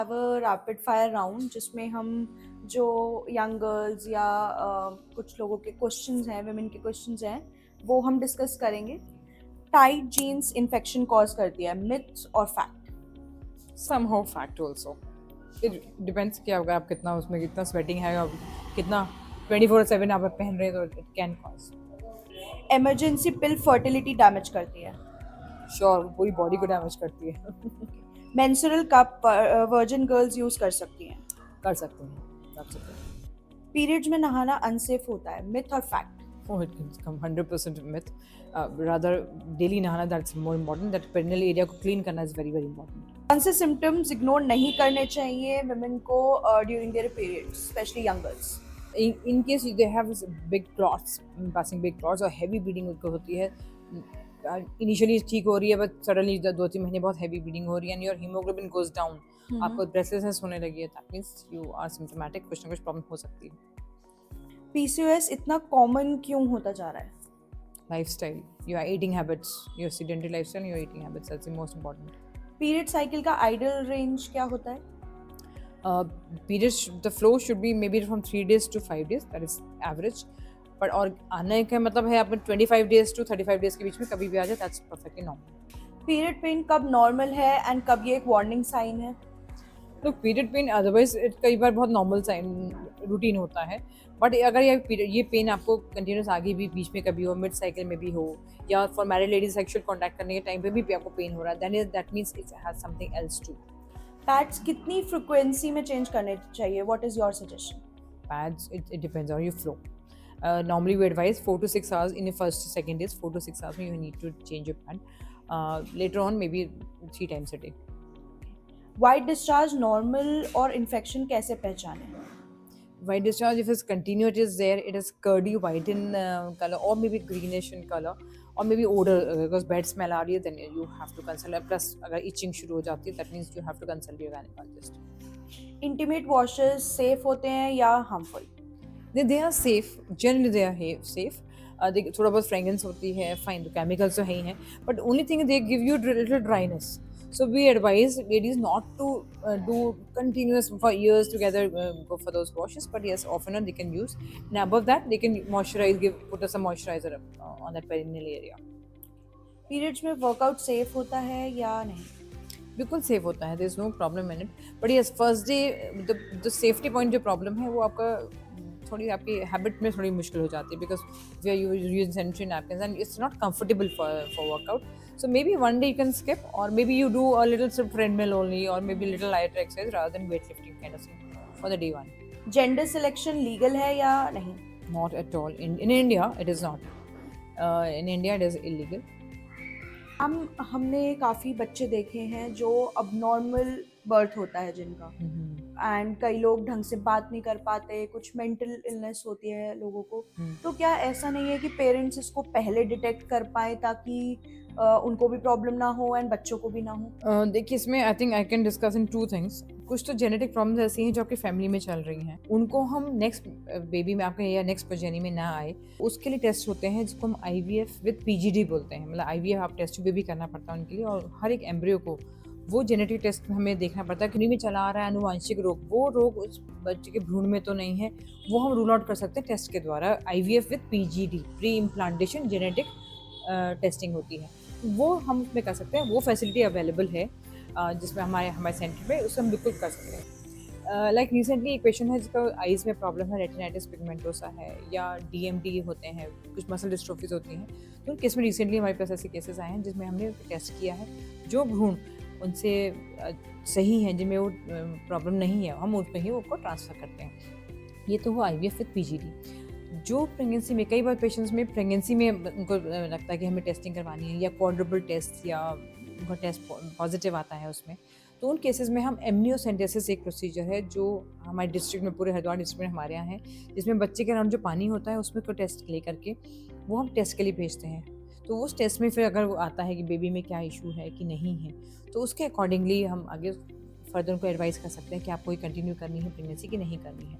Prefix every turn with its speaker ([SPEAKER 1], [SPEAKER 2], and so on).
[SPEAKER 1] Rapid fire round जिसमें हम जो यंग गर्ल्स या कुछ लोगों के क्वेश्चंस हैं, women के क्वेश्चंस हैं, वो हम डिस्कस करेंगे। टाइट जीन्स इन्फेक्शन कॉज करती है, मिथ और fact?
[SPEAKER 2] somehow fact also. It depends कि अगर आप कितना उसमें कितना स्वेटिंग है और कितना 24/7 आप पहन रहे हैं तो it can cause.
[SPEAKER 1] Emergency pill fertility damage करती है।
[SPEAKER 2] Sure, पूरी बॉडी को डैमेज करती है.
[SPEAKER 1] Menstrual cup virgin girls use कर सकती हैं।
[SPEAKER 2] कर सकते हैं, कर सकते हैं.
[SPEAKER 1] पीरियड्स में नहाना अनसेफ होता है, मिथ और fact?
[SPEAKER 2] Oh, it can come 100% myth. Rather daily नहाना that's more important. That perineal area को clean करना is very important.
[SPEAKER 1] कौन से सिम्टम्स इग्नोर नहीं करने चाहिए women को during their periods, specially young girls?
[SPEAKER 2] In case they have big clots, passing big clots और heavy bleeding उनको होती है, इनिशियली ठीक हो रही है बट सडनली 2-3 महीने बहुत heavy bleeding हो रही है and your hemoglobin goes down, आपको breathlessness होने लगी है, that means you are symptomatic, कुछ ना कुछ प्रॉब्लम हो सकती है.
[SPEAKER 1] पीसीओएस इतना कॉमन क्यों होता जा रहा है?
[SPEAKER 2] Lifestyle, your eating habits, your sedentary lifestyle, your eating habits, that's the most important.
[SPEAKER 1] Period cycle का आइडियल रेंज क्या होता है?
[SPEAKER 2] Periods, the flow should be maybe from 3 days to 5 days, that is average. But और आने का मतलब है आपने 25 days to 35 days के बीच में कभी भी आ जाए, that's perfectly normal.
[SPEAKER 1] Period pain कब नॉर्मल है एंड कब ये एक वार्निंग साइन है?
[SPEAKER 2] तो पीरियड पेन अदरवाइज कई बार बहुत नॉर्मल साइन रूटीन होता है, बट अगर ये पेन आपको कंटिन्यूस आगे भी बीच में कभी हो, मिड साइकिल में भी हो, या for married ladies sexual contact करने के टाइम पे भी आपको पेन हो रहा है, that means it has something else too.
[SPEAKER 1] Pads कितनी फ्रिक्वेंसी में चेंज करने चाहिए? What is your suggestion?
[SPEAKER 2] Pads, it depends on your flow. Normally we advise 4 to 6 hours in the first second days, 4 to 6 hours you need to change your pad. Later on maybe 3 times a day.
[SPEAKER 1] White discharge normal और infection कैसे पहचानें?
[SPEAKER 2] White discharge, if it's continuous, it is there, it is curdy white in color or maybe greenish in color or maybe odor, because bad smell आ रही है, then you have to consult. Plus अगर itching शुरू हो जाती है, that means you have to consult your gynecologist.
[SPEAKER 1] Intimate washes safe होते हैं या harmful?
[SPEAKER 2] They are safe, generally they are safe. थोड़ा बहुत फ्रेगरेंस होती है, फाइन, तो केमिकल्स तो है ही हैं, but only thing they give you little dryness. So we advise ladies not to do continuous for years together, go for those washes, but yes, often they can use. And above that, they can moisturize, put some moisturizer on that perineal area.
[SPEAKER 1] Periods में workout safe होता है या नहीं?
[SPEAKER 2] बिल्कुल safe होता है, there is no problem in it. But yes, first day the safety point जो problem है वो आपका थोड़ी आपकी हैबिट में थोड़ी मुश्किल हो जाती है, because we are using sanitary napkins and it's not comfortable for workout. So maybe one day you can skip, or maybe you do a little treadmill only, or maybe little lighter exercise rather than weightlifting kind of thing for the day one.
[SPEAKER 1] Gender selection legal है या नहीं?
[SPEAKER 2] Not at all. In India, it is not. In India, it is illegal.
[SPEAKER 1] हमने काफ़ी बच्चे देखे हैं जो अब नॉर्मल बर्थ होता है जिनका, एंड कई लोग ढंग से बात नहीं कर पाते, कुछ मेंटल इलनेस होती है लोगों को। तो क्या ऐसा नहीं है कि पेरेंट्स इसको पहले डिटेक्ट कर पाए ताकि उनको भी प्रॉब्लम ना हो एंड बच्चों को भी ना हो?
[SPEAKER 2] देखिए, इसमें I think I can discuss in 2 things. कुछ तो जेनेटिक प्रॉब्लम्स ऐसी हैं जो आपकी फैमिली में चल रही हैं, उनको हम नेक्स्ट बेबी में आपके या नेक्स्ट प्रोजेनी में ना आए, उसके लिए टेस्ट होते हैं जिसको हम IVF विद PGD बोलते हैं. मतलब IVF आप टेस्ट बेबी करना पड़ता है उनके लिए, और हर एक एम्ब्रियो को वो जेनेटिक टेस्ट हमें देखना पड़ता है कि में चला आ रहा है अनुवांशिक रोग, वो रोग उस बच्चे के भ्रूण में तो नहीं है, वो हम रूल आउट कर सकते हैं टेस्ट के द्वारा. IVF with PGD, pre implantation genetic testing होती है, वो हम उसमें कर सकते हैं. वो फैसिलिटी अवेलेबल है जिसमें हमारे सेंटर पे, उससे हम बिल्कुल कर सकते हैं. लाइक रिसेंटली एक पेशेंट है जिसका आइज़ में प्रॉब्लम है, रेटिनाइटिस पिगमेंटोसा है या DMD होते हैं, कुछ मसल डिस्ट्रोफीज होती हैं. तो उन केस में रिसेंटली हमारे पास ऐसे केसेस आए हैं जिसमें हमने टेस्ट किया है, जो भ्रूण उनसे सही हैं, जिनमें वो प्रॉब्लम नहीं है, हम उसमें ही उसको ट्रांसफ़र करते हैं. ये तो हुआ IVF विद PGD. जो प्रेगनेंसी में, कई बार पेशेंट्स में प्रेगनेंसी में उनको लगता है कि हमें टेस्टिंग करवानी है, या क्वाड्रुपल टेस्ट, या उनका टेस्ट पॉजिटिव आता है उसमें, तो उन केसेस में हम एमनियोसेंटेसिस एक प्रोसीजर है जो हमारे डिस्ट्रिक्ट में, पूरे हरिद्वार डिस्ट्रिक्ट में हमारे यहाँ है, जिसमें बच्चे के अराउंड जो पानी होता है उसमें को टेस्ट ले करके वो हम टेस्ट के लिए भेजते हैं. तो उस टेस्ट में फिर अगर वो आता है कि बेबी में क्या इशू है कि नहीं है, तो उसके अकॉर्डिंगली हम आगे फर्दर उनको एडवाइस कर सकते हैं कि आपको ये कंटिन्यू करनी है प्रेगनेंसी कि नहीं करनी है.